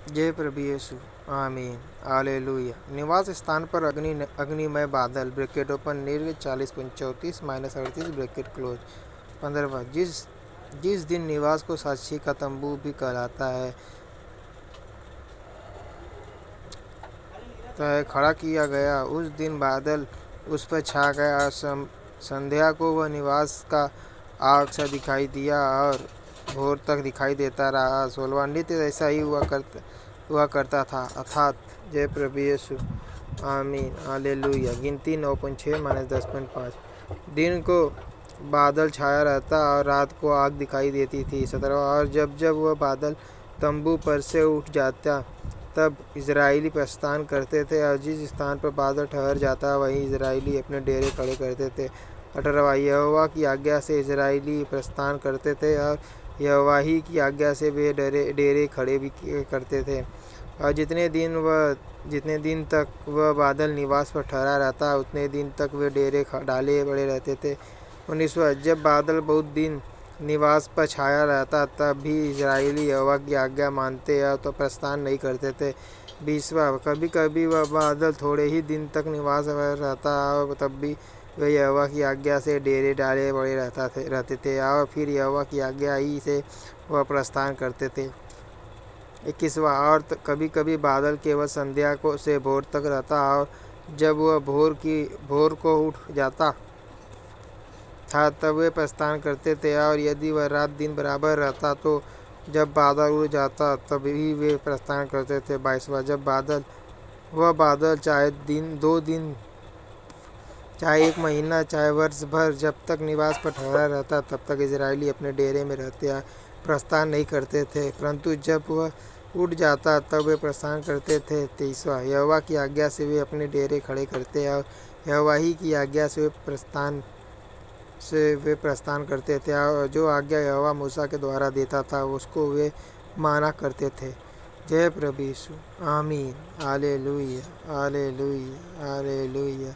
जय प्रभु यीशु। आमीन। हालेलुया। निवास स्थान पर अग्निमय बादल ब्रैकेट ओपन निर्ग 40:34 -38 ब्रैकेट क्लोज। 15 जिस दिन निवास को साक्षी का तंबू भी कहलाता है खड़ा किया गया, उस दिन बादल उस पर छा गया और संध्या को वह निवास का आग सा दिखाई दिया और भोर तक दिखाई देता रहा। 16 नित्य ऐसा ही हुआ करता था अर्थात। जय प्रभु यीशु। आमीन। हालेलुया। गिनती 9.6 -10.5। दिन को बादल छाया रहता और रात को आग दिखाई देती थी। 17 और जब जब वह बादल तंबू पर से उठ जाता तब इजराइली प्रस्थान करते थे, और जिस स्थान पर बादल ठहर जाता वहीं इजराइली अपने डेरे खड़े करते थे। 18 यहोवा की आज्ञा से इजराइली प्रस्थान करते थे और यहोवा ही की आज्ञा से वे डेरे खड़े भी करते थे। और जितने दिन तक वह बादल निवास पर ठहरा रहता उतने दिन तक वे डेरे डाले बड़े रहते थे। 19 जब बादल बहुत दिन निवास पर छाया रहता तब भी इजराइली यहोवा की आज्ञा मानते और तो प्रस्थान नहीं करते थे। 20 कभी कभी वह बादल थोड़े ही दिन तक निवास पर रहता और तब भी वे यहोवा की आज्ञा से डेरे डाले बड़े रहते थे और फिर यहोवा की आज्ञा ही से वह प्रस्थान करते थे। 21 और कभी कभी बादल केवल संध्या को से भोर तक रहता और जब वह भोर को उठ जाता था तब वे प्रस्थान करते थे। और यदि वह रात दिन बराबर रहता तो जब बादल उड़ जाता तभी वे प्रस्थान करते थे। 22 जब वह बादल चाहे 2 दिन, चाहे 1 महीना, चाहे वर्ष भर जब तक निवास पर ठहरा रहता तब तक इजराइली अपने डेरे में रहते प्रस्थान नहीं करते थे, परंतु जब वह उठ जाता तब वे प्रस्थान करते थे। 23 यहोवा की आज्ञा से वे अपने डेरे खड़े करते और यहोवा ही की आज्ञा से वे प्रस्थान करते थे और जो आज्ञा यहोवा मूसा के द्वारा देता था उसको वे माना करते थे। जय प्रभु यीशु। आमीन। Hallelujah. Hallelujah. Hallelujah.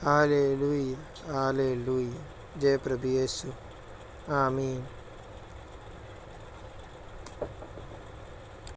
Hallelujah. Hallelujah. जय प्रभु यीशु। आमीन।